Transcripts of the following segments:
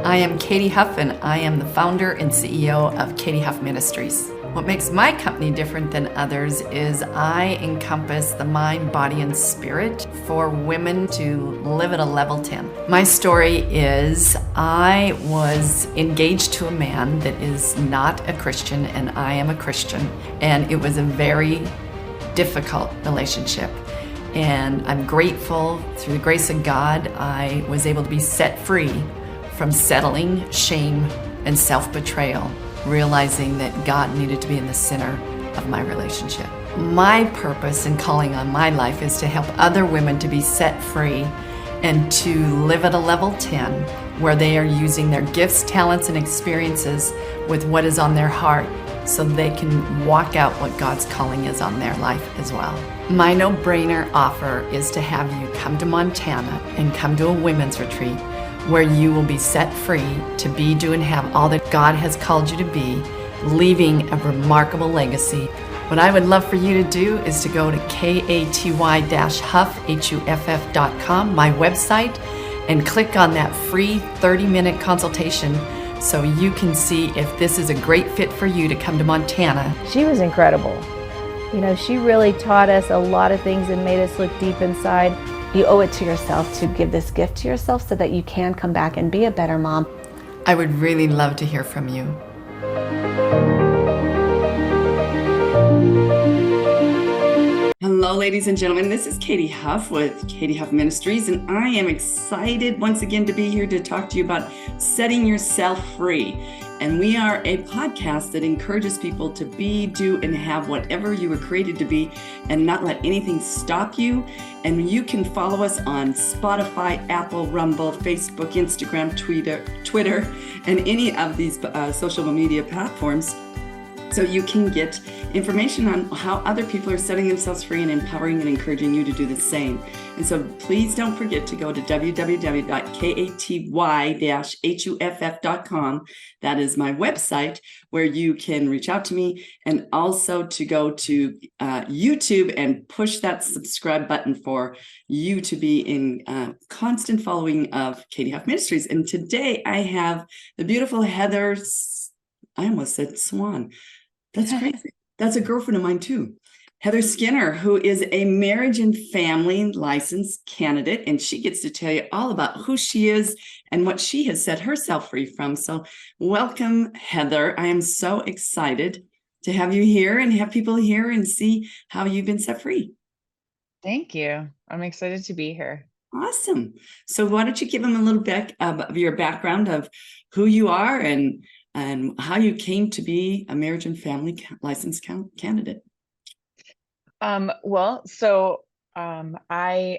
I am Katy Huff, and I am the founder and CEO of Katy Huff Ministries. What makes my company different than others is I encompass the mind, body, and spirit for women to live at a level 10. My story is I was engaged to a man that is not a Christian, and I am a Christian, and it was a very difficult relationship. And I'm grateful, through the grace of God, I was able to be set free from settling, shame, and self-betrayal, realizing that God needed to be in the center of my relationship. My purpose and calling on my life is to help other women to be set free and to live at a level 10, where they are using their gifts, talents, and experiences with what is on their heart, so they can walk out what God's calling is on their life as well. My no-brainer offer is to have you come to Montana and come to a women's retreat where you will be set free to be, do, and have all that God has called you to be, leaving a remarkable legacy. What I would love for you to do is to go to katy-huff.com, my website, and click on that free 30-minute consultation so you can see if this is a great fit for you to come to Montana. She was incredible. You know, she really taught us a lot of things and made us look deep inside. You owe it to yourself to give this gift to yourself so that you can come back and be a better mom. I would really love to hear from you. Hello, ladies and gentlemen. This is Katy Huff with Katy Huff Ministries, and I am excited once again to be here to talk to you about setting yourself free. And we are a podcast that encourages people to be, do, and have whatever you were created to be and not let anything stop you. And you can follow us on Spotify, Apple, Rumble, Facebook, Instagram, Twitter, and any of these social media platforms, so you can get information on how other people are setting themselves free and empowering and encouraging you to do the same. And so please don't forget to go to www.katy-huff.com. That is my website where you can reach out to me, and also to go to YouTube and push that subscribe button for you to be in constant following of Katy Huff Ministries. And today I have the beautiful Heather, I almost said Swan. That's crazy. That's a girlfriend of mine too. Heather Skinner, who is a marriage and family licensed candidate, and she gets to tell you all about who she is and what she has set herself free from. So welcome, Heather. I am so excited to have you here and have people here and see how you've been set free. Thank you. I'm excited to be here. Awesome. So why don't you give them a little bit of your background of who you are and how you came to be a marriage and family licensed candidate. I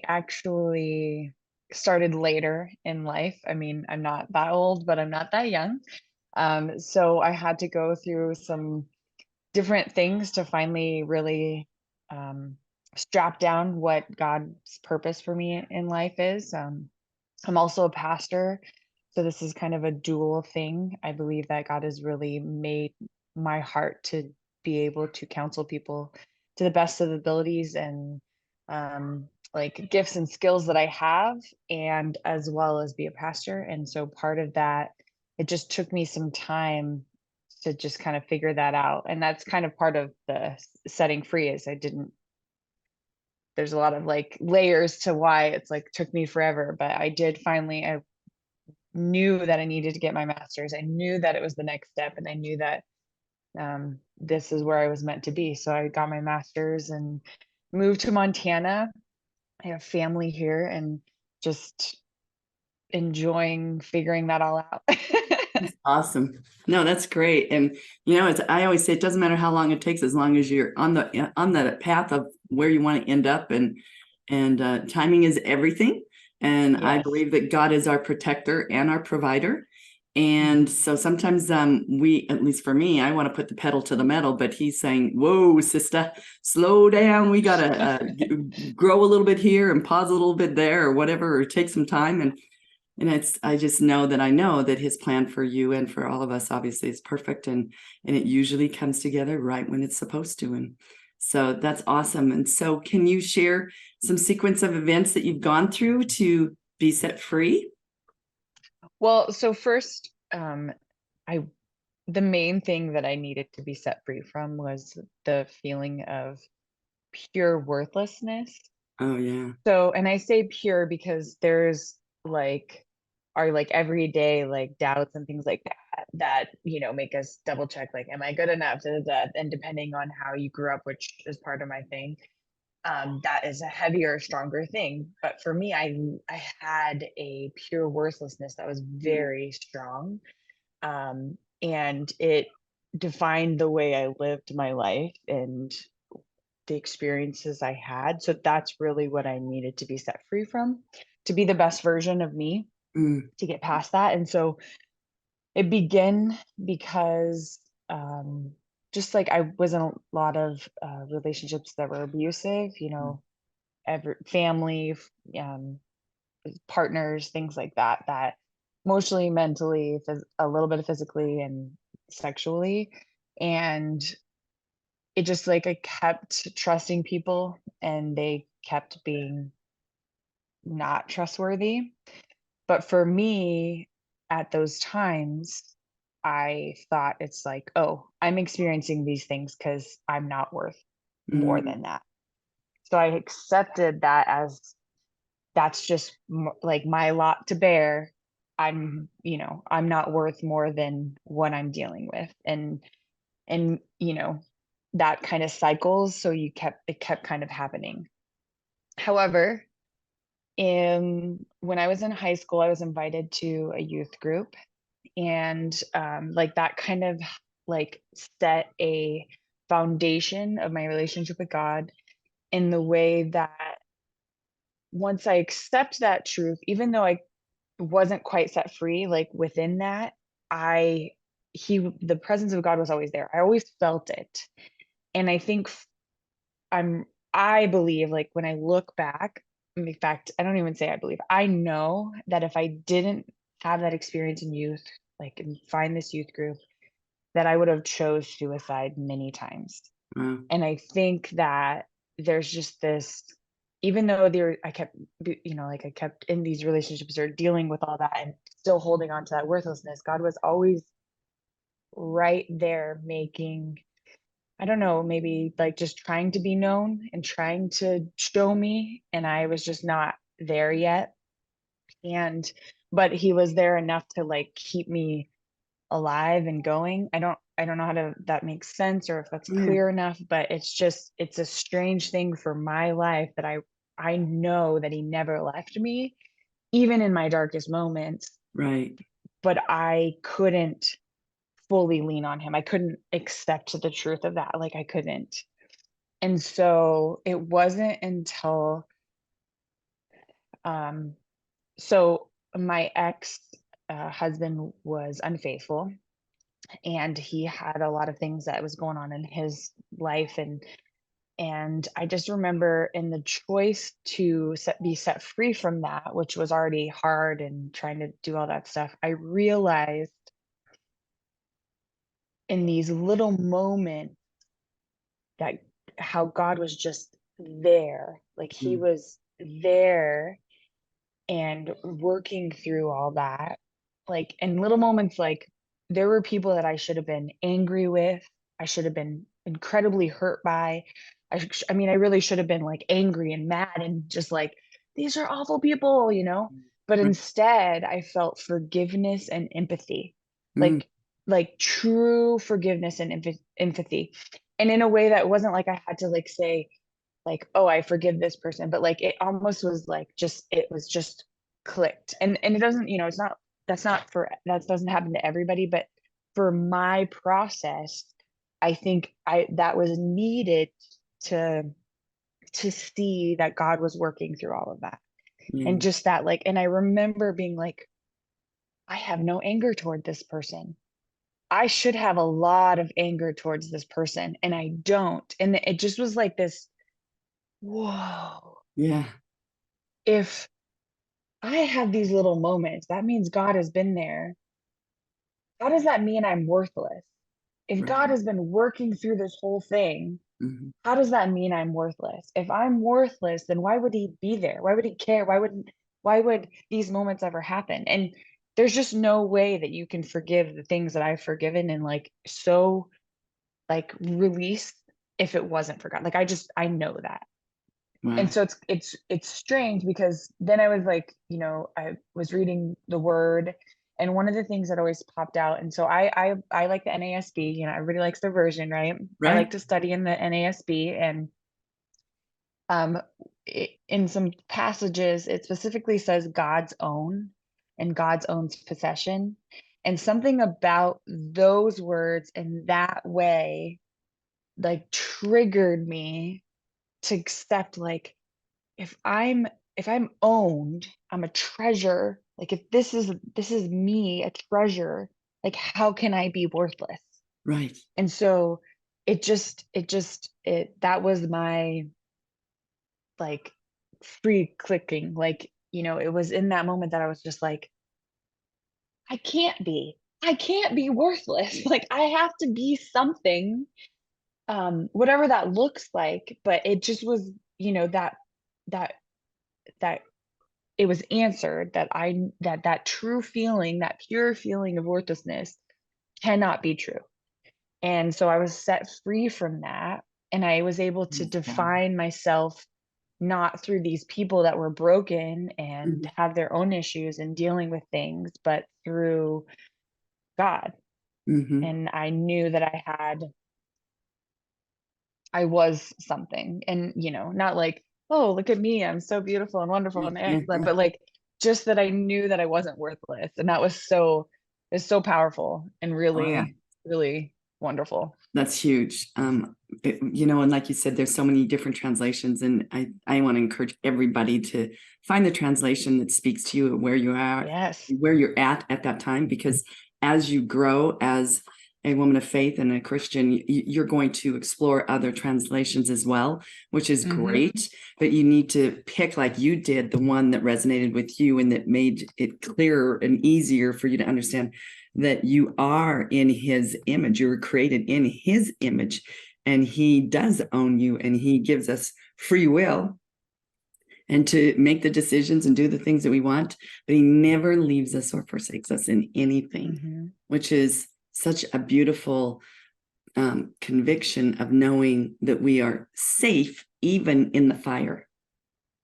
actually started later in life. I mean, I'm not that old, but I'm not that young. So I had to go through some different things to finally really strap down what God's purpose for me in life is. I'm also a pastor. So this is kind of a dual thing. I believe that God has really made my heart to be able to counsel people to the best of abilities and like gifts and skills that I have, and as well as be a pastor. And so part of that, it just took me some time to just kind of figure that out. And that's kind of part of the setting free, is there's a lot of like layers to why it's like took me forever, but I knew that I needed to get my master's. I knew that it was the next step, and I knew that this is where I was meant to be. So I got my master's and moved to Montana. I have family here, and just enjoying figuring that all out. That's awesome. No, that's great. And I always say it doesn't matter how long it takes, as long as you're on the path of where you want to end up, and timing is everything. And yes. I believe that God is our protector and our provider. And so sometimes at least for me, I want to put the pedal to the metal, but he's saying, whoa, sister, slow down. We got to grow a little bit here and pause a little bit there, or whatever, or take some time. And I just know that his plan for you and for all of us obviously is perfect. And it usually comes together right when it's supposed to. And so that's awesome. And so can you share some sequence of events that you've gone through to be set free? Well, so first, I the main thing that I needed to be set free from was the feeling of pure worthlessness. Oh, yeah. So, and I say pure because there's like our like everyday like doubts and things like that, make us double check, like, am I good enough? Da, da, da. And depending on how you grew up, which is part of my thing, that is a heavier, stronger thing. But for me, I had a pure worthlessness that was very strong. And it defined the way I lived my life and the experiences I had. So that's really what I needed to be set free from, to be the best version of me, Mm, to get past that. And so it began because just like I was in a lot of relationships that were abusive, mm, family, um, partners, things like that, that emotionally, mentally, a little bit of physically and sexually. And it just like I kept trusting people and they kept being not trustworthy. But for me, at those times, I thought it's like, oh, I'm experiencing these things because I'm not worth more mm, than that. So I accepted that as that's just like my lot to bear. I'm not worth more than what I'm dealing with. And that kind of cycles. So it kept kind of happening. However, when I was in high school, I was invited to a youth group, and like that kind of like set a foundation of my relationship with God in the way that once I accept that truth, even though I wasn't quite set free, like within that, I the presence of God was always there. I always felt it. And I think I believe, like, when I look back, in fact, I don't even say I believe, I know that if I didn't have that experience in youth, like, and find this youth group, that I would have chose suicide many times. wow. And I think that there's just this, even though I kept, like I kept in these relationships or dealing with all that and still holding on to that worthlessness, God was always right there making, I don't know, maybe like just trying to be known and trying to show me. And I was just not there yet. And, but he was there enough to like keep me alive and going. I don't know how to, that makes sense or if that's Yeah, clear enough, but it's a strange thing for my life that I know that he never left me, even in my darkest moments, right. but I couldn't fully lean on him. I couldn't accept the truth of that. Like I couldn't. And so it wasn't until um so my ex husband was unfaithful, and he had a lot of things that was going on in his life, and I just remember in the choice to be set free from that, which was already hard and trying to do all that stuff, I realized in these little moments that how God was just there. Like he Mm, was there and working through all that. Like in little moments, like there were people that I should have been angry with. I should have been incredibly hurt by. I mean, I really should have been like angry and mad and just like, these are awful people, you know? But right. instead, I felt forgiveness and empathy, Mm, like true forgiveness and empathy. And in a way that wasn't like I had to like say, like, oh, I forgive this person, but like it almost was like just it was just clicked. And it doesn't, it's not, that doesn't happen to everybody, but for my process, I think I that was needed to see that God was working through all of that. yeah, And just that, like, and I remember being like, I have no anger toward this person. I should have a lot of anger towards this person, and I don't. And it just was like this, whoa, yeah, if I have these little moments, that means God has been there. How does that mean I'm worthless? If God right. has been working through this whole thing, Mhm, how does that mean I'm worthless? If I'm worthless, then why would he be there? Why would he care? Why would these moments ever happen? And there's just no way that you can forgive the things that I've forgiven and like so like release if it wasn't for God. Like I know that. And Wow. so it's strange because then I was like, I was reading the word, and one of the things that always popped out, and so I like the NASB, everybody likes their version, right? I Right. like to study in the NASB, and um in some passages it specifically says God's own and God's own possession. And something about those words in that way like triggered me to accept, like, if I'm owned, I'm a treasure. Like if this is me, a treasure, like how can I be worthless? Right. And so it that was my like free clicking. Like, it was in that moment that I was just like, I can't be worthless. Like I have to be something, whatever that looks like. But it just was, that that it was answered, that true feeling, that pure feeling of worthlessness cannot be true. And so I was set free from that, and I was able to Yeah. define myself not through these people that were broken and Mhm. have their own issues and dealing with things, but through God. Mhm. And I knew that I was something, and not like, oh, look at me, I'm so beautiful and wonderful and Yeah. excellent, but like just that I knew that I wasn't worthless. And that was it's so powerful and Oh yeah. really, really wonderful. That's huge. And like you said, there's so many different translations, and I want to encourage everybody to find the translation that speaks to you where you are, Yes. where you're at that time, because as you grow as a woman of faith and a Christian, you're going to explore other translations as well, which is great. But you need to pick, like you did, the one that resonated with you and that made it clearer and easier for you to understand that you are in his image. You were created in his image, and he does own you, and he gives us free will and to make the decisions and do the things that we want, but he never leaves us or forsakes us in anything, which is such a beautiful conviction of knowing that we are safe even in the fire.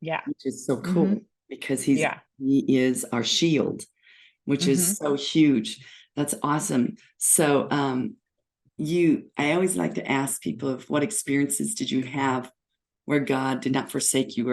Yeah. Which is so cool because he is our shield, which is so huge. That's awesome. So I always like to ask people of what experiences did you have where God did not forsake you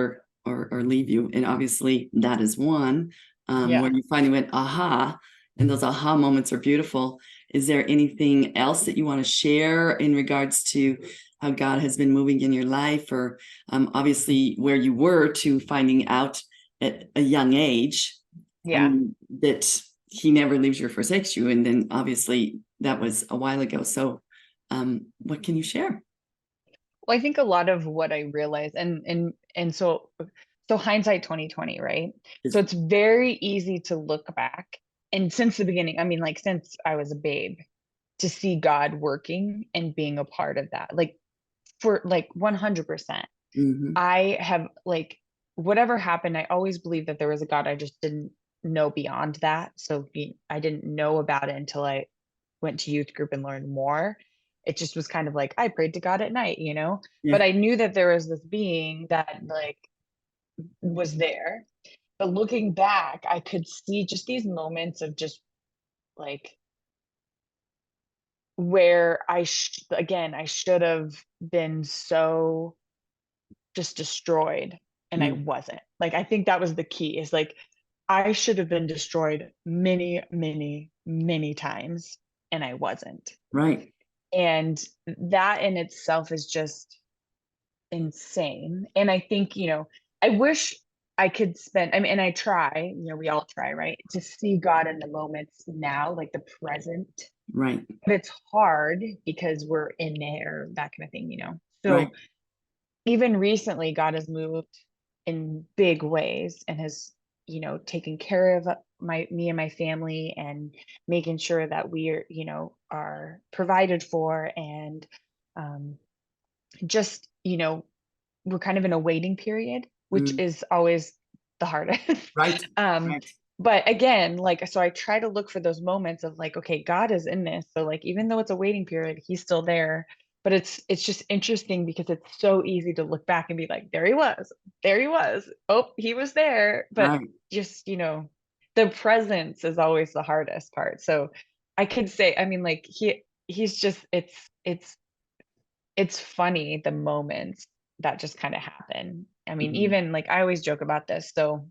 or leave you? And obviously that is one where you finally went, aha, and those aha moments are beautiful. Is there anything else that you want to share in regards to how God has been moving in your life, or obviously where you were to finding out at a young age that he never leaves you or forsakes you? And then obviously that was a while ago. So what can you share? Well, I think a lot of what I realized, and so hindsight 2020, right? So it's very easy to look back, and since the beginning, I mean, like since I was a babe, to see God working and being a part of that, like for like 100%. I have like, whatever happened, I always believed that there was a God. I just didn't know beyond that. So I didn't know about it until I went to youth group and learned more. It just was kind of like I prayed to God at night, but I knew that there was this being that like was there. But looking back, I could see just these moments of just like where again, I should have been so just destroyed, and I wasn't. Like I think that was the key, is like I should have been destroyed many, many, many times, and I wasn't. Right. And that in itself is just insane. And I think, I wish I could spend, I mean, and I try, we all try, right, to see God in the moments now, like the present. Right. But it's hard because we're in there, that kind of thing, So Right. even recently, God has moved in big ways and has, taken care of me and my family, and making sure that we are, are provided for, and just, we're kind of in a waiting period, which is always the hardest. Right. Right. but again, like, so I try to look for those moments of like, okay, God is in this. So like, even though it's a waiting period, he's still there. But it's just interesting because it's so easy to look back and be like, there he was. There he was. Oh, he was there. But Right. just, the presence is always the hardest part. So I could say, I mean, like he's just it's funny the moments that just kind of happen. I mean, Mhm. even like I always joke about this. So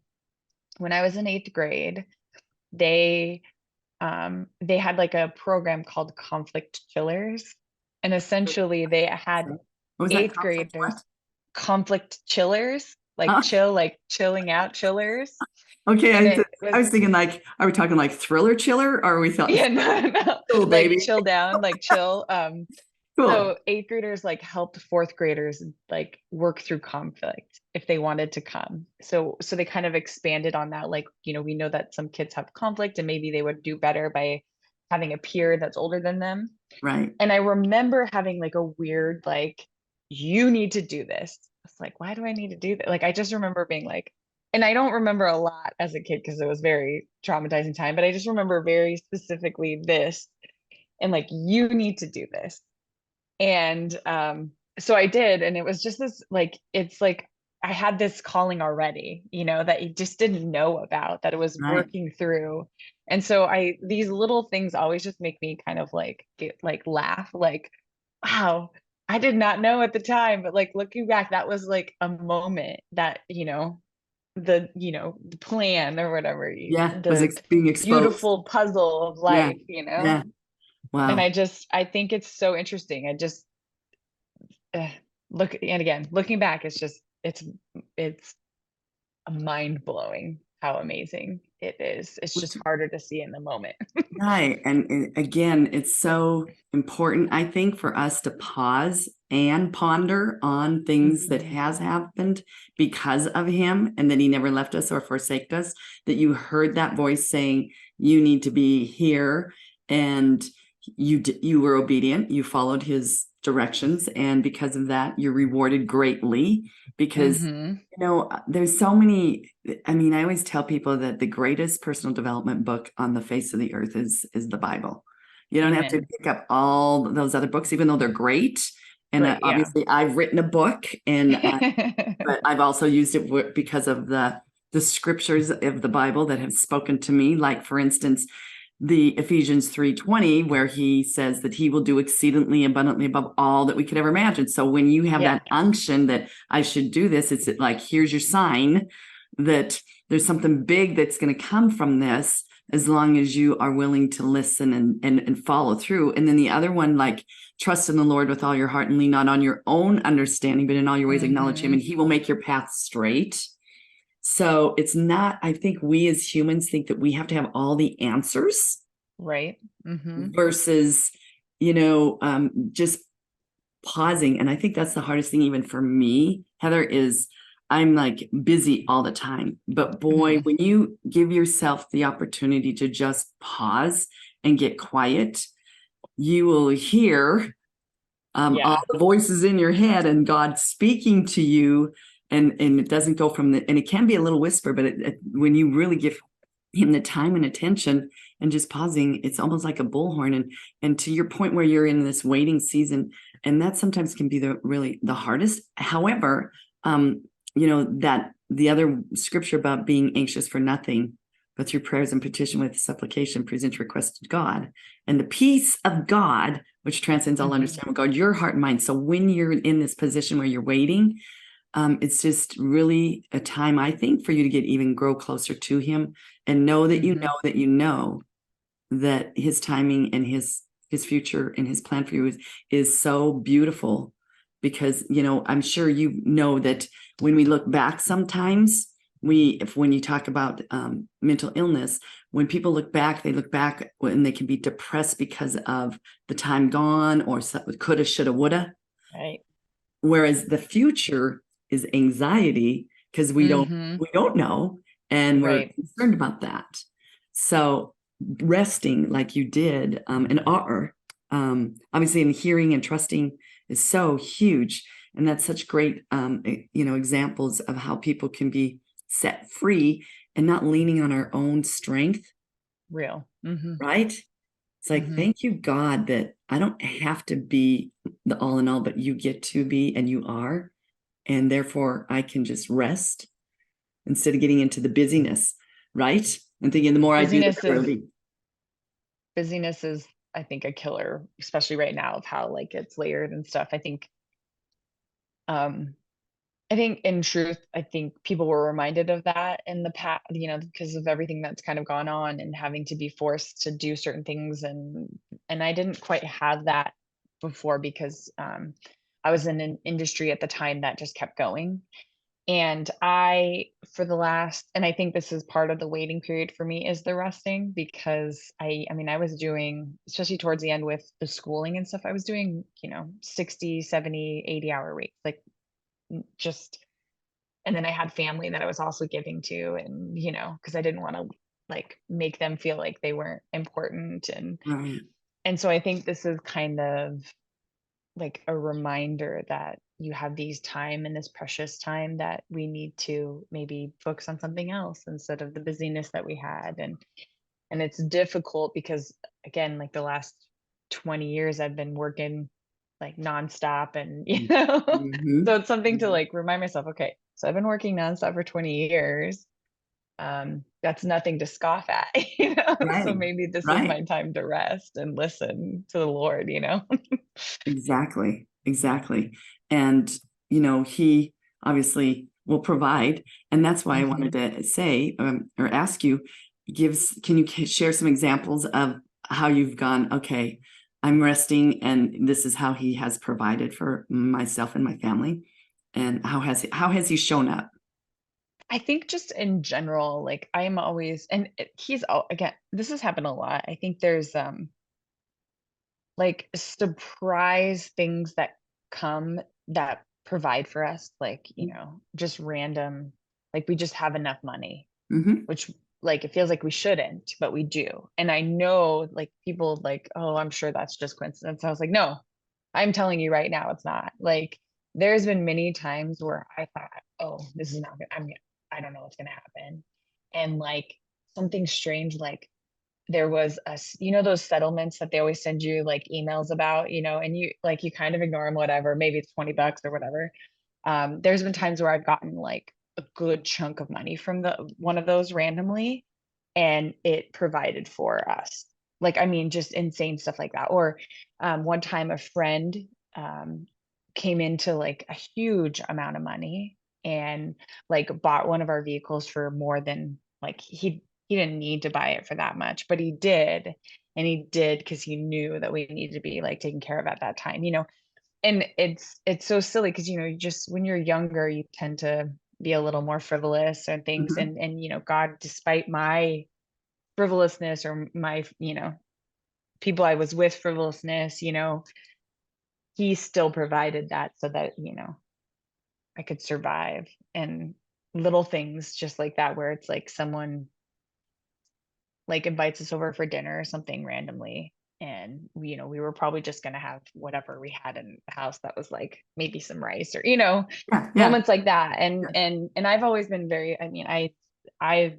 when I was in 8th grade, they they had like a program called conflict chillers. And essentially they had What was that? 8th Conflict graders what? conflict chillers, like Huh? chill, like chilling out chillers. Okay, And it I was was thinking like, are we talking like thriller chiller, or are we thought yeah, no, cool, like baby? chill down, like chill. Cool. So 8th graders like helped 4th graders like work through conflict if they wanted to come. So they kind of expanded on that. Like, we know that some kids have conflict and maybe they would do better by having a peer that's older than them. Right. And I remember having like a weird, like, you need to do this. I was like, why do I need to do that? Like, I just remember being like, and I don't remember a lot as a kid because it was very traumatizing time, but I just remember very specifically this and like, you need to do this. And so I did, and it was just this like, it's like I had this calling already, that you just didn't know about, that it was Right. working through. And so these little things always just make me kind of like laugh, like, wow, I did not know at the time, but like looking back, that was like a moment that, the plan or whatever, Yeah. Was the being exposed. beautiful puzzle of Yeah. life. Yeah. And Wow. I think it's so interesting. I just and again, looking back, it's mind blowing how amazing it is. It's just harder to see in the moment. Right. And again, it's so important, I think, for us to pause and ponder on things that Mhm. has happened because of him, and that he never left us or forsaked us, that you heard that voice saying, you need to be here. And you were obedient. You followed his directions. And because of that, you're rewarded greatly because Mhm. there's so many. I mean, I always tell people that the greatest personal development book on the face of the earth is the Bible. You don't have to Amen. pick up all those other books, even though they're great. And Right, yeah. obviously, I've written a book, but I've also used it because of the scriptures of the Bible that have spoken to me. Like, for instance, the Ephesians 3:20, where he says that he will do exceedingly abundantly above all that we could ever imagine. So when you have Yeah. that unction that I should do this, it's like, here's your sign that there's something big that's going to come from this, as long as you are willing to listen and follow through. And then the other one, like, trust in the Lord with all your heart and lean not on your own understanding, but in all your ways acknowledge him, and he will make your path straight. So it's not, I think we as humans think that we have to have all the answers. Right. Mhm. Versus, just pausing. And I think that's the hardest thing, even for me, Heather, is I'm like busy all the time. But boy, Mhm. when you give yourself the opportunity to just pause and get quiet, you will hear Yeah. all the voices in your head and God speaking to you. And it doesn't go from and it can be a little whisper, but when you really give him the time and attention and just pausing, it's almost like a bullhorn. And to your point, where you're in this waiting season, and that sometimes can be the hardest. However, that the other scripture about being anxious for nothing, but through prayers and petition with supplication, present your request to God, and the peace of God, which transcends all Mhm. understanding, will guard your heart and mind. So when you're in this position where you're waiting, it's just really a time, I think, for you to even grow closer to him, and know that you Mhm. know that you know that his timing and his future and his plan for you is so beautiful. Because I'm sure that when we look back, sometimes when you talk about mental illness, when people look back, they look back and they can be depressed because of the time gone, or coulda, shoulda, woulda. Right. Whereas the future is anxiety, because we don't Mhm. know, and we're Right. concerned about that. So resting like you did, and are obviously, in hearing and trusting is so huge, and that's such great examples of how people can be set free and not leaning on our own strength. Real. Right? It's like, thank you, God, that I don't have to be the all in all, but you get to be, and you are. And therefore I can just rest instead of getting into the busyness, right? And thinking the more I do, the better it'll be. Busyness is, I think, a killer, especially right now, of how like it's layered and stuff. I think in truth, I think people were reminded of that in the past, because of everything that's kind of gone on and having to be forced to do certain things. And I didn't quite have that before because I was in an industry at the time that just kept going. And I think this is part of the waiting period for me, is the resting, because I was doing, especially towards the end with the schooling and stuff, I was doing, 60, 70, 80-hour weeks, like just, and then I had family that I was also giving to, and, because I didn't want to like make them feel like they weren't important. And so I think this is kind of like a reminder that you have these time and this precious time that we need to maybe focus on something else instead of the busyness that we had. And it's difficult because, again, like the last 20 years I've been working like nonstop, and so it's something to like remind myself, okay, so I've been working nonstop for 20 years. That's nothing to scoff at, Right. So maybe this is my time to rest and listen to the Lord, Exactly. And, he obviously will provide. And that's why I wanted to say, or ask you, can you share some examples of how you've gone, okay, I'm resting, and this is how he has provided for myself and my family? And how has he shown up? I think just in general, like I'm always, and again, this has happened a lot. I think there's like surprise things that come that provide for us, like, just random, like we just have enough money, which like it feels like we shouldn't, but we do. And I know like people like, oh, I'm sure that's just coincidence. I was like, no, I'm telling you right now, it's not. Like there's been many times where I thought, oh, this is not good. I don't know what's gonna happen. And like something strange, like there was those settlements that they always send you like emails about, and you kind of ignore them, whatever, maybe it's $20 or whatever. There's been times where I've gotten like a good chunk of money from one of those randomly, and it provided for us. Like, just insane stuff like that. Or one time a friend came into like a huge amount of money and like bought one of our vehicles for more than, like, he didn't need to buy it for that much, but he did. And he did because he knew that we needed to be like taken care of at that time, and it's so silly because, you just, when you're younger, you tend to be a little more frivolous and things. And God, despite my frivolousness, or my, people I was with frivolousness, he still provided that so that, I could survive. And little things just like that, where it's like someone like invites us over for dinner or something randomly, and we were probably just going to have whatever we had in the house that was like maybe some rice, or moments like that. And I've always been very, I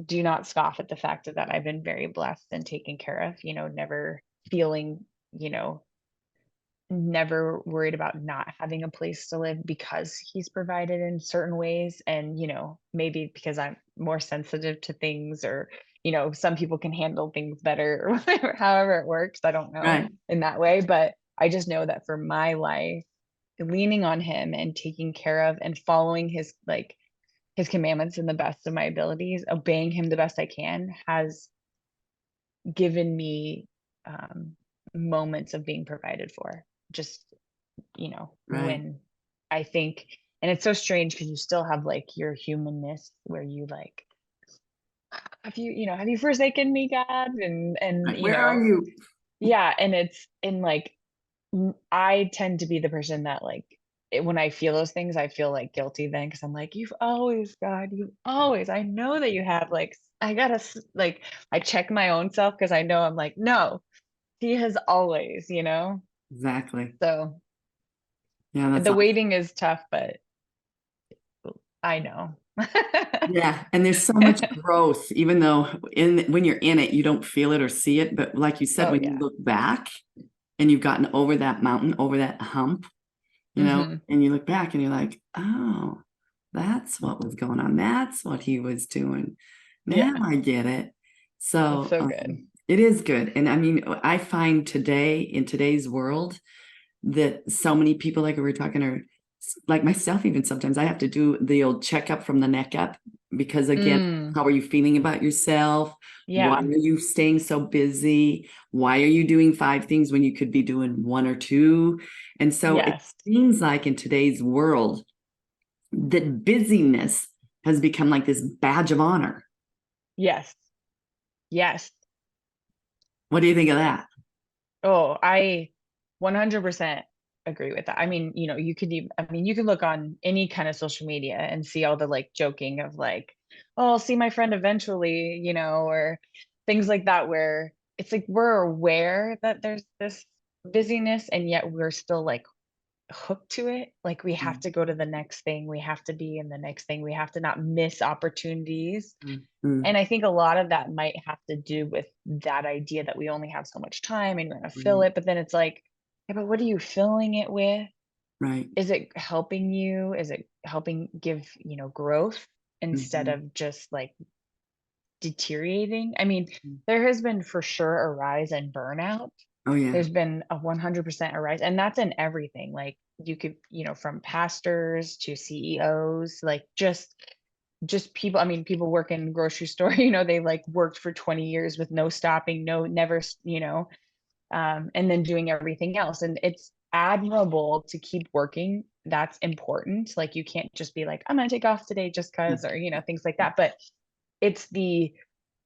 do not scoff at the fact that I've been very blessed and taken care of, never feeling, never worried about not having a place to live because he's provided in certain ways. And maybe because I'm more sensitive to things, or some people can handle things better, or whatever, however it works, I don't know, in that way. But I just know that for my life, leaning on him and taking care of and following his commandments in the best of my abilities, obeying him the best I can, has given me moments of being provided for. Just, when I think, and it's so strange because you still have like your humanness where you like, have you forsaken me, God? And where are you? Yeah. And it's in like, I tend to be the person that like, when I feel those things, I feel like guilty then, because I'm like, God, you always, I know that you have, like, I gotta like, I check my own self because I know I'm like, no, he has always, Exactly. So yeah, the waiting is tough, but I know Yeah. And there's so much growth, even though when you're in it, you don't feel it or see it. But like you said, Oh when you yeah. look back and you've gotten over that mountain, over that hump, and you look back and you're like, oh, that's what was going on. That's what he was doing. Now Yeah. I get it. That's So so good. it is good. And I mean, I find today, in today's world, that so many people, like we were talking, are like myself, even sometimes I have to do the old checkup from the neck up, because again, how are you feeling about yourself? Why Yeah. are you staying so busy? Why are you doing 5 things when you could be doing 1 or 2? And so it Yes. seems like in today's world that busyness has become like this badge of honor. Yes. Yes. What do you think of that? Oh, I 100% agree with that. I mean, you could even, I mean, you can look on any kind of social media and see all the like joking of like, oh, I'll see my friend eventually, or things like that, where it's like we're aware that there's this busyness and yet we're still like hooked to it. Like we have to go to the next thing. We have to be in the next thing. We have to not miss opportunities. Mm-hmm. And I think a lot of that might have to do with that idea that we only have so much time and we're going to fill Right. it. But then it's like, yeah, but what are you filling it with? Right. Is it helping you? Is it helping give, growth instead Mm-hmm. of just like deteriorating? I mean, there has been for sure a rise in burnout. Oh yeah. There's been a 100% a rise, and that's in everything. Like you could, from pastors to CEOs, like just people. I mean, people work in grocery store, they like worked for 20 years with no stopping, no, never, and then doing everything else. And it's admirable to keep working. That's important. Like you can't just be like, I'm gonna take off today just cause, or, things like that. But it's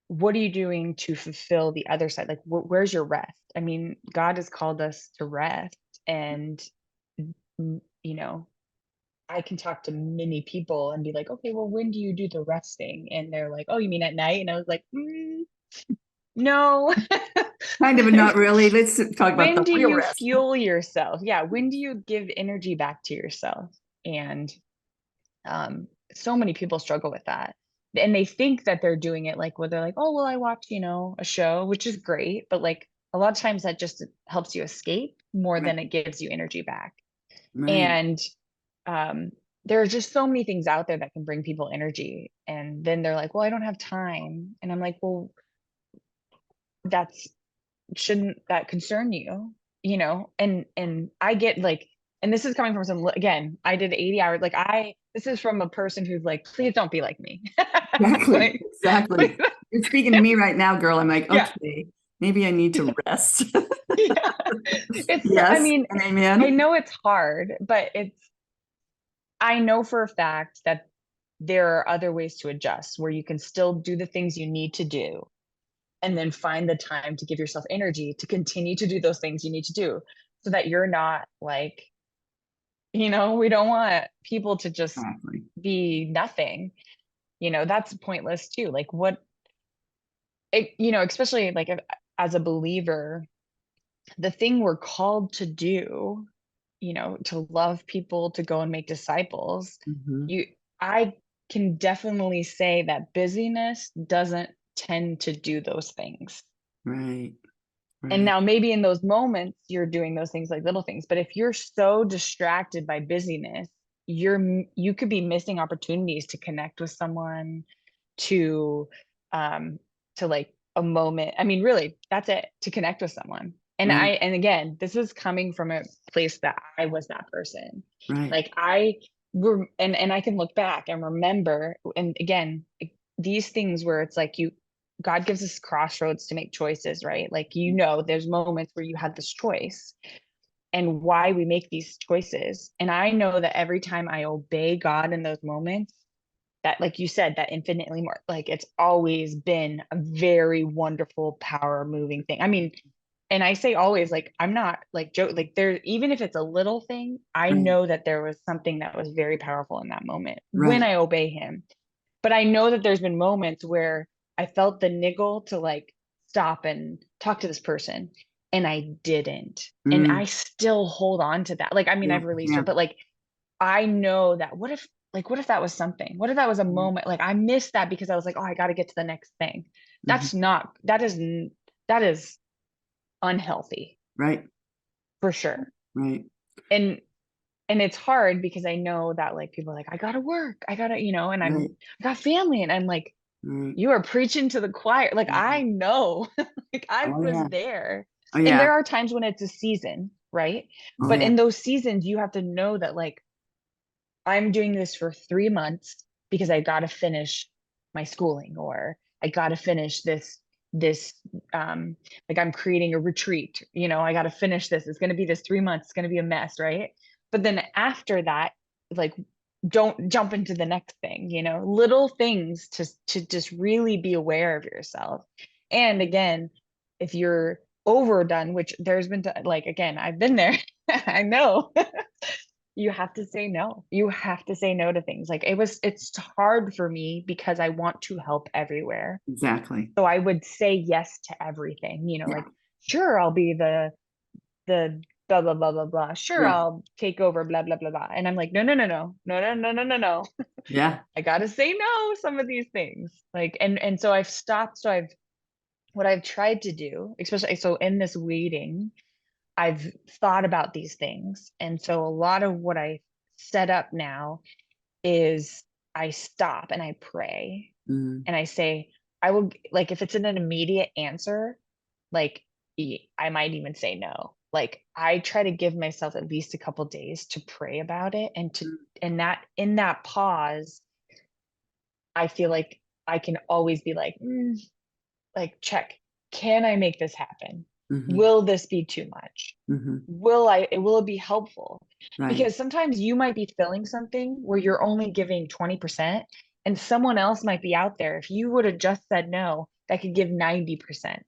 what are you doing to fulfill the other side? Like, where's your rest? I mean, God has called us to rest. And, you know, I can talk to many people and be like, okay, well, when do you do the resting? And they're like, oh, you mean at night? And I was like, no. Kind of, but not really. Let's talk about When the do real you rest. fuel yourself? Yeah. When do you give energy back to yourself? And so many people struggle with that. And they think that they're doing it like where they're like, oh, well, I watch, a show, which is great. But like a lot of times that just helps you escape more Right. than it gives you energy back. Right. And there are just so many things out there that can bring people energy. And then they're like, well, I don't have time. And I'm like, well, that's shouldn't that concern you? And I get like, and this is coming from some, again, I did 80 hours. Like this is from a person who's like, please don't be like me. Exactly. Like, Exactly. please, You're speaking to me right now, girl. I'm like, yeah. okay, maybe I need to rest. Yeah. I Yes. mean, And I amen. know it's hard, but I know for a fact that there are other ways to adjust where you can still do the things you need to do and then find the time to give yourself energy to continue to do those things you need to do so that you're not like, we don't want people to just Exactly. be nothing. That's pointless too. Like especially like as a believer, the thing we're called to do, to love people, to go and make disciples, Mm-hmm. I can definitely say that busyness doesn't tend to do those things. Right. And Right. now maybe in those moments you're doing those things like little things, but if you're so distracted by busyness, you could be missing opportunities to connect with someone, to um to like a moment. I mean, really, that's it, to connect with someone. And Right. and again, this is coming from a place that I was that person. Right. Like and I can look back and remember, and again, these things where it's like God gives us crossroads to make choices, right? Like, there's moments where you had this choice and why we make these choices. And I know that every time I obey God in those moments, that, like you said, that infinitely more, like it's always been a very wonderful, power moving thing. I mean, and I say always, like, I'm not like joke, like there, even if it's a little thing, I Right. know that there was something that was very powerful in that moment when Right. I obey him. But I know that there's been moments where I felt the niggle to like stop and talk to this person and I didn't. And Mm. I still hold on to that. Like, I mean, Yeah. I've released Yeah. her, but like, I know that what if like, what if that was something? What if that was a moment? Like, I missed that because I was like, oh, I got to get to the next thing. That's not, that is unhealthy. Right. For sure. Right. And it's hard because I know that like people are like, I gotta work, I gotta, and I got family, and I'm like, you are preaching to the choir. Like, I know, like I was there. Oh, And there are times when it's a season, right? But in those seasons, you have to know that like, I'm doing this for 3 months because I got to finish my schooling, or I got to finish this like I'm creating a retreat, I got to finish this. It's going to be this 3 months. It's going to be a mess, right? But then after that, like, don't jump into the next thing, little things to just really be aware of yourself. And again, if you're overdone, which there's been like, again, I've been there, I know. You have to say no. You have to say no to things. Like, it's hard for me because I want to help everywhere. Exactly. So I would say yes to everything, like, sure, I'll be the blah, blah, blah, blah, blah. Sure, I'll take over, blah, blah, blah, blah. And I'm like, no, no, no, no, no, no, no, no, no, no. Yeah. I got to say no, some of these things. Like, and so I've stopped. So what I've tried to do, especially, so in this waiting, I've thought about these things. And so a lot of what I set up now is I stop and I pray and I say, I will, like, if it's an immediate answer, like, I might even say no. Like, I try to give myself at least a couple days to pray about it, and that in that pause, I feel like I can always be like, check, can I make this happen? Will this be too much? Will it be helpful? Right. Because sometimes you might be feeling something where you're only giving 20%, and someone else might be out there. If you would have just said no, that could give 90%.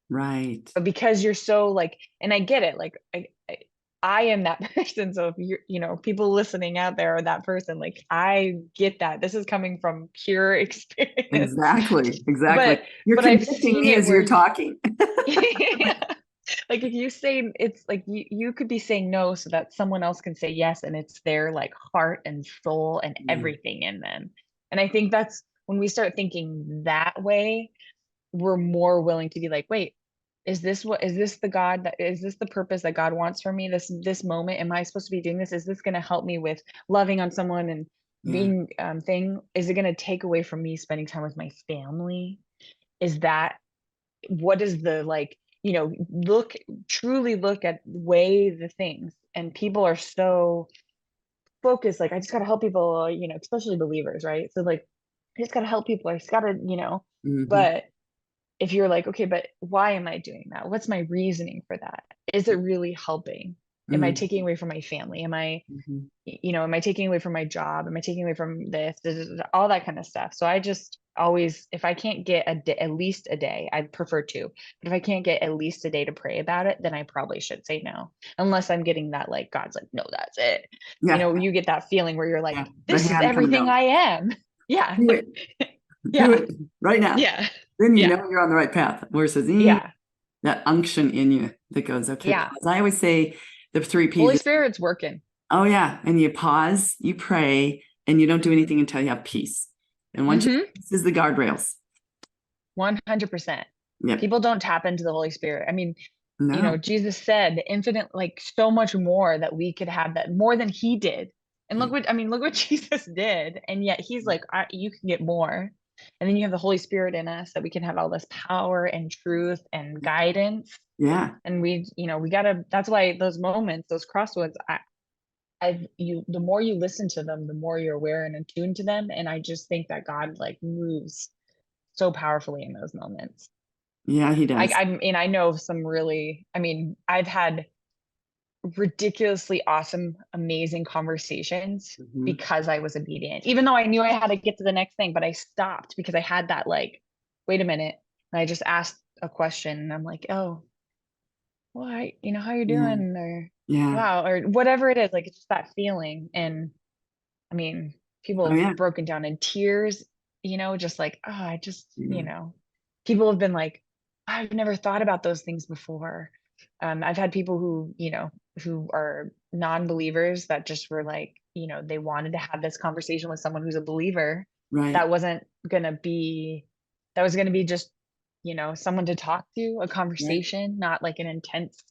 Right. But because you're so like, and I get it, like I am that person. So if you're, people listening out there are that person, like, I get that. This is coming from pure experience. Exactly. But You're I've convicting seen me it as where you're talking. like, if you say, it's like you could be saying no so that someone else can say yes, and it's their like heart and soul and everything in them. And I think that's when we start thinking that way, we're more willing to be like, wait, is this the purpose that God wants for me, this moment? Am I supposed to be doing this? Is this going to help me with loving on someone and being is it going to take away from me spending time with my family? Is that, what is the, like, truly look at, weigh the things. And people are so focused, like, I just got to help people, especially believers, right? So like, I just got to help people, I just got to. But if you're like, okay, but why am I doing that? What's my reasoning for that? Is it really helping? Am I taking away from my family? Am I taking away from my job? Am I taking away from this, all that kind of stuff? So I just always, if I can't get at least a day, I'd prefer two. But if I can't get at least a day to pray about it, then I probably should say no. Unless I'm getting that, like, God's like, no, that's it. Yeah. You get that feeling where you're like, this is hand everything I am. Yeah. Do it. Yeah. Do it right now. Yeah. Then you know you're on the right path. Where it says, that unction in you that goes, okay. Yeah. I always say the 3 P's. Holy Spirit's working. Oh yeah. And you pause, you pray, and you don't do anything until you have peace. And once you have peace is the guardrails. 100%. Yeah. People don't tap into the Holy Spirit. I mean, no. Jesus said infinite, like, so much more that we could have, that more than he did. And look what Jesus did. And yet he's like, you can get more. And then you have the Holy Spirit in us, that we can have all this power and truth and guidance. Yeah. And we gotta, that's why those moments, those crossroads, the more you listen to them, the more you're aware and attuned to them. And I just think that God, like, moves so powerfully in those moments. Yeah, he does. I mean, I know some really, I've had ridiculously awesome, amazing conversations because I was obedient, even though I knew I had to get to the next thing, but I stopped because I had that, like, wait a minute. And I just asked a question, and I'm like, oh, well, how you doing? Or wow, or whatever it is. Like, it's just that feeling. And I mean, people have broken down in tears, just like, oh, I just, people have been like, I've never thought about those things before. I've had people who are non-believers that just were like, they wanted to have this conversation with someone who's a believer, Right. that was going to be just, someone to talk to, a conversation, Right. not like an intense,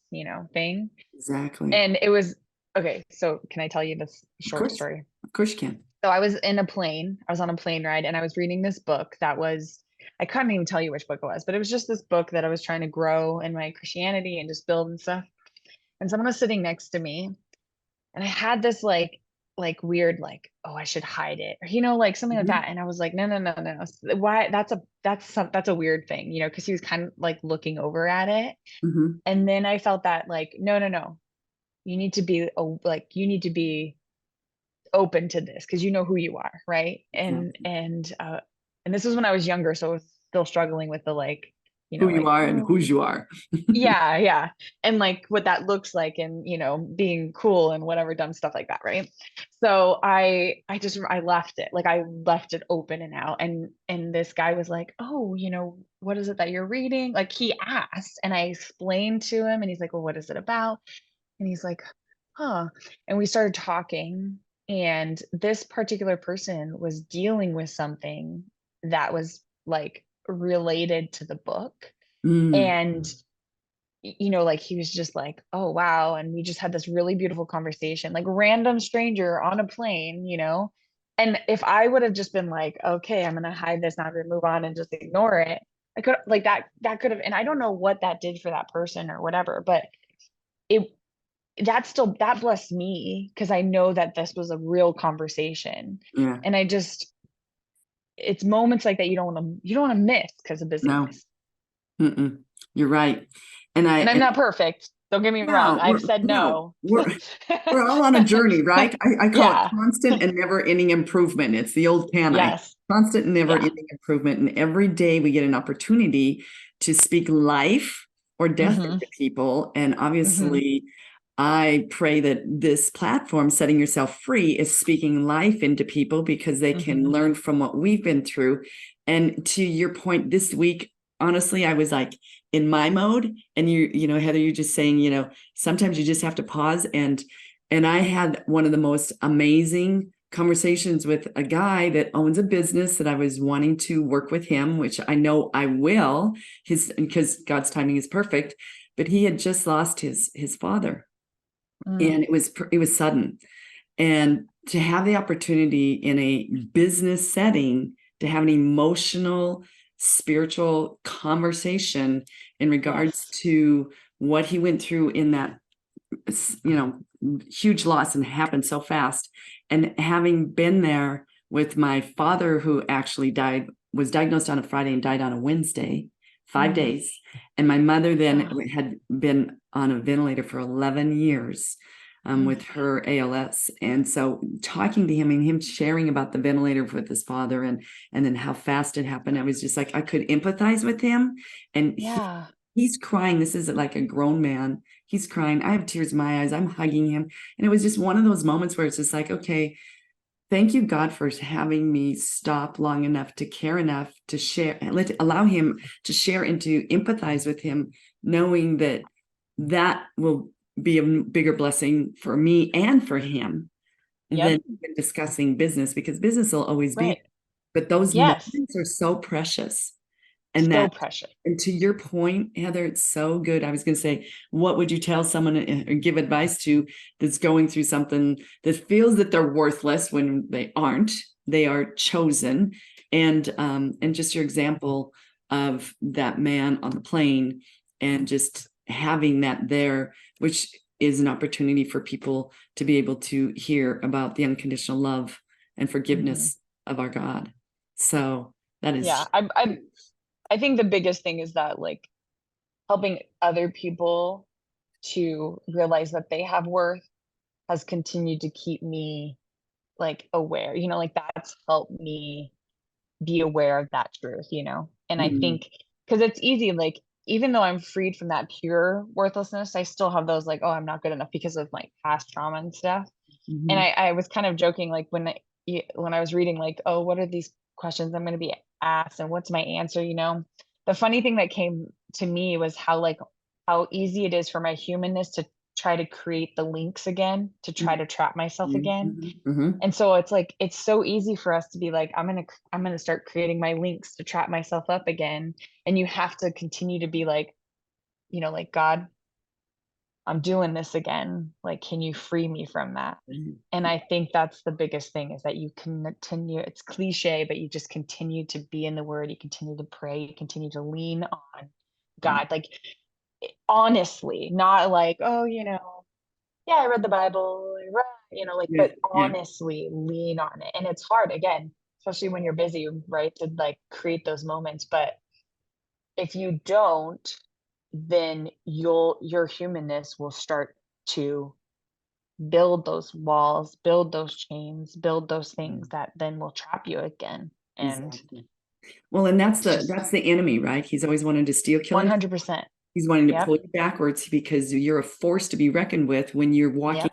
thing. Exactly. And it was, okay. So can I tell you this Of short course. story? Of course you can. So I was on a plane ride, and I was reading this book that was, I couldn't even tell you which book it was, but it was just this book that I was trying to grow in my Christianity and just build and stuff. And someone was sitting next to me, and I had this weird, oh, I should hide it, or like something like Mhm. that. And I was like, no, no, no, no. Why? That's a weird thing, because he was kind of like looking over at it. Mhm. And then I felt that no, no, no. You need to be open to this because you know who you are, right? And Exactly. and this was when I was younger, so I was still struggling with the Who you are and oh, whose you are. yeah, yeah, and like what that looks like, and being cool and whatever dumb stuff like that, right? So I left it, I left it open and out, and this guy was like, oh, what is it that you're reading? Like, he asked, and I explained to him, and he's like, well, what is it about? And he's like, huh. And we started talking, and this particular person was dealing with something that was like related to the book. Mm. And he was just like, oh wow. And we just had this really beautiful conversation, like random stranger on a plane. And if I would have just been like, okay, I'm gonna hide this, not gonna move on and just ignore it, I could, like, that could have, and I don't know what that did for that person or whatever, but it that blessed me because I know that this was a real conversation. Yeah. And it's moments like that you don't want to miss because of No. busyness. Mm-mm. You're right. And And I'm not perfect. Don't get me wrong. no, I've said no. we're all on a journey, right? I call it Yeah. constant and never-ending improvement. It's the old canine. Yes. Constant and Yeah. never-ending improvement. And every day we get an opportunity to speak life or death Mhm. into people. And Mhm. obviously, I pray that this platform, Setting Yourself Free, is speaking life into people because they can Mhm. learn from what we've been through. And to your point, this week, honestly, I was like in my mode, and Heather, you're just saying, sometimes you just have to pause. And I had one of the most amazing conversations with a guy that owns a business that I was wanting to work with him, which I know I will, because God's timing is perfect. But he had just lost his father, and it was sudden. And to have the opportunity in a business setting to have an emotional, spiritual conversation in regards to what he went through in that, huge loss, and happened so fast. And having been there with my father, who actually was diagnosed on a Friday and died on a Wednesday, 5 days. And my mother then had been on a ventilator for 11 years. With her ALS. And so talking to him and him sharing about the ventilator with his father and then how fast it happened, I was just like, I could empathize with him. And he's crying. This is like a grown man. He's crying. I have tears in my eyes. I'm hugging him. And it was just one of those moments where it's just like, okay, thank you, God, for having me stop long enough to care enough to share, allow him to share and to empathize with him, knowing that will be a bigger blessing for me and for him than discussing business, because business will always be, but those moments are so precious. And precious. And to your point, Heather, it's so good. I was going to say, what would you tell someone or give advice to that's going through something that feels that they're worthless when they aren't? They are chosen. And just your example of that man on the plane, and just having that there, which is an opportunity for people to be able to hear about the unconditional love and forgiveness of our God. So that is, I think the biggest thing is that, like, helping other people to realize that they have worth has continued to keep me, like, aware, like, that's helped me be aware of that truth, and I think because it's easy, like, even though I'm freed from that pure worthlessness, I still have those, like, oh, I'm not good enough because of like past trauma and stuff. And I was kind of joking, like, when I was reading, like, oh, what are these questions I'm going to be asked and what's my answer, the funny thing that came to me was how easy it is for my humanness try to create the links again, to try to trap myself again. Mm-hmm. And so it's like, it's so easy for us to be like, I'm going to start creating my links to trap myself up again. And you have to continue to be like, you know, like, God, I'm doing this again. Like, can you free me from that? And I think that's the biggest thing, is that you continue, it's cliche, but you just continue to be in the word. You continue to pray, you continue to lean on God, like, honestly, not like, oh, you know, yeah, I read the Bible, I read, you know, like, but honestly lean on it. And it's hard, again, especially when you're busy, right, to like create those moments. But if you don't, then your humanness will start to build those walls, build those chains, build those things that then will trap you again. And exactly. Well, and that's the enemy, right? He's always wanted to steal, kill, 100%. He's wanting to pull you backwards, because you're a force to be reckoned with when you're walking out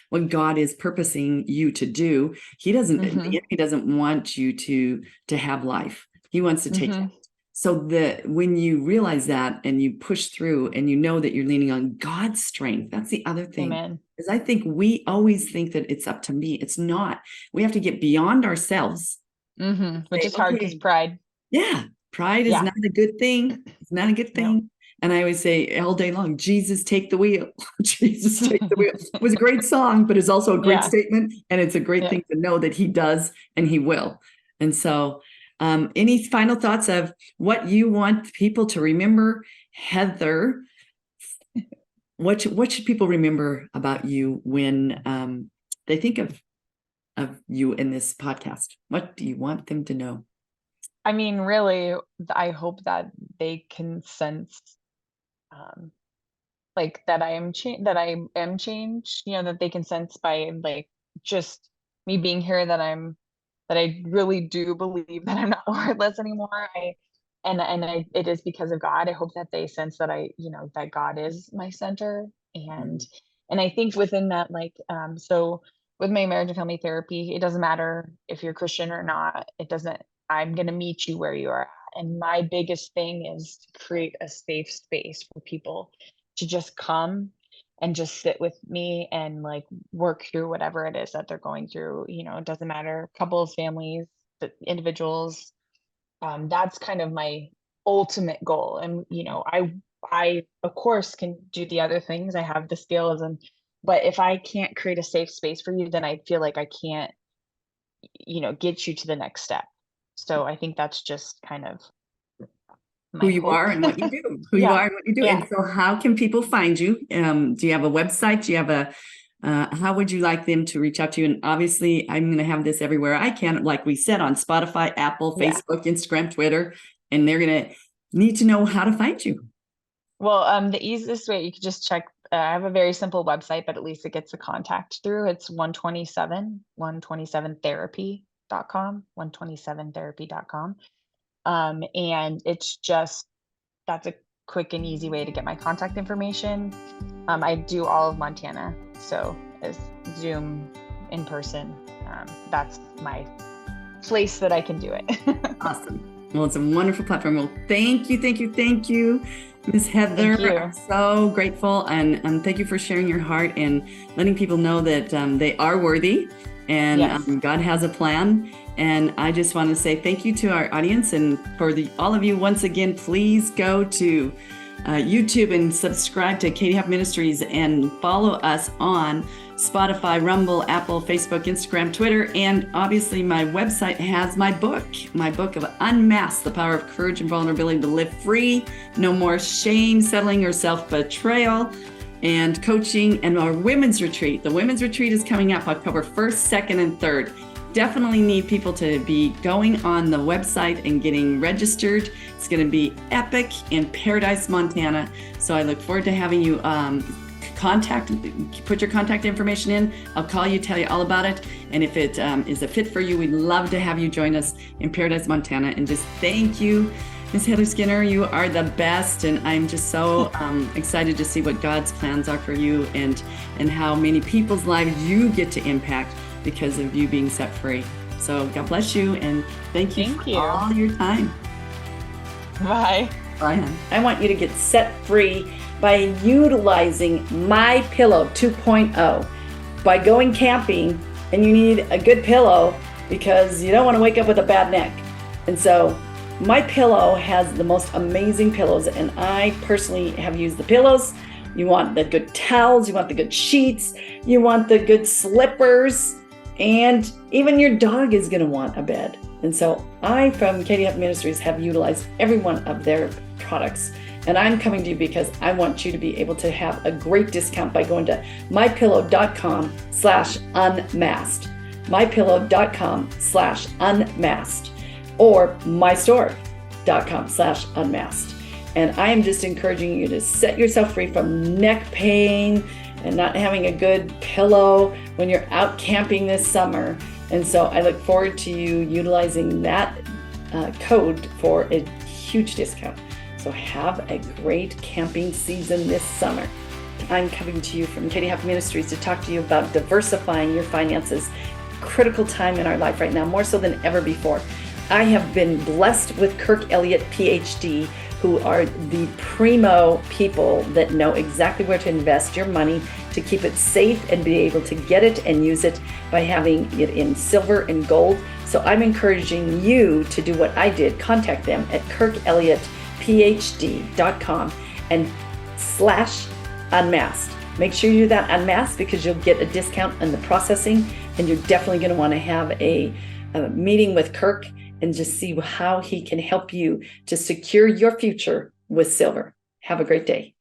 what God is purposing you to do. He doesn't, the enemy doesn't want you to have life. He wants to take it. So when you realize that and you push through and you know that you're leaning on God's strength, that's the other thing. Amen. Because I think we always think that it's up to me. It's not. We have to get beyond ourselves. Which is hard, because pride. Yeah. Pride is not a good thing. It's not a good thing. No. And I always say all day long, Jesus, take the wheel. Jesus, take the wheel. It was a great song, but it's also a great statement. And it's a great thing to know that he does and he will. And so any final thoughts of what you want people to remember? Heather, what should people remember about you when they think of you in this podcast? What do you want them to know? I mean, really, I hope that they can sense like that I am changed, you know, that they can sense by like just me being here that I really do believe that I'm not worthless anymore. It is because of God. I hope that they sense that that God is my center. And I think within that, like, so with my marriage and family therapy, it doesn't matter if you're Christian or not. I'm going to meet you where you are at. And my biggest thing is to create a safe space for people to just come and just sit with me and like work through whatever it is that they're going through. You know, it doesn't matter, couples, families, individuals. That's kind of my ultimate goal. And, you know, I of course can do the other things. I have the skills, but if I can't create a safe space for you, then I feel like I can't, you know, get you to the next step. So I think that's just kind of who you are and what you do. Who you are and what you do. Yeah. And so how can people find you? Do you have a website? Do you have how would you like them to reach out to you? And obviously I'm going to have this everywhere I can, like we said, on Spotify, Apple, Facebook, Instagram, Twitter, and they're going to need to know how to find you. Well, the easiest way, you could just check, I have a very simple website, but at least it gets a contact through. It's 127therapy.com, 127therapy.com. And it's just, that's a quick and easy way to get my contact information. I do all of Montana, so as Zoom, in person, that's my place that I can do it. Awesome. Well, it's a wonderful platform. Well, thank you, Ms. Heather. I'm so grateful, and thank you for sharing your heart and letting people know that they are worthy, and God has a plan. And I just want to say thank you to our audience, and for all of you, once again, please go to YouTube and subscribe to Katy Huff Ministries and follow us on Spotify, Rumble, Apple, Facebook, Instagram, Twitter, and obviously my website has my book of Unmask the Power of Courage and Vulnerability to Live Free, No More Shame, Settling, or Self-Betrayal, and coaching, and our women's retreat. The women's retreat is coming up October 1st, 2nd, and 3rd. Definitely need people to be going on the website and getting registered. It's going to be epic in Paradise, Montana. So I look forward to having you put your contact information in. I'll call you, tell you all about it. And if it is a fit for you, we'd love to have you join us in Paradise, Montana. And just thank you, Ms. Heather Skinner. You are the best. And I'm just so excited to see what God's plans are for you and how many people's lives you get to impact because of you being set free. So God bless you, and thank you for all your time. Bye. Bye. I want you to get set free by utilizing My Pillow 2.0. By going camping and you need a good pillow because you don't want to wake up with a bad neck. And so My Pillow has the most amazing pillows, and I personally have used the pillows. You want the good towels, you want the good sheets, you want the good slippers, and even your dog is going to want a bed. And so I, from Katy Huff Ministries, have utilized every one of their products. And I'm coming to you because I want you to be able to have a great discount by going to mypillow.com/unmasked, mypillow.com/unmasked, or mystore.com/unmasked. And I am just encouraging you to set yourself free from neck pain and not having a good pillow when you're out camping this summer. And so I look forward to you utilizing that code for a huge discount. So have a great camping season this summer. I'm coming to you from Katy Huff Ministries to talk to you about diversifying your finances. Critical time in our life right now, more so than ever before. I have been blessed with Kirk Elliott, PhD, who are the primo people that know exactly where to invest your money to keep it safe and be able to get it and use it by having it in silver and gold. So I'm encouraging you to do what I did. Contact them at kirkelliottphd.com and /unmasked. Make sure you do that unmasked because you'll get a discount on the processing, and you're definitely going to want to have a meeting with Kirk and just see how he can help you to secure your future with silver. Have a great day.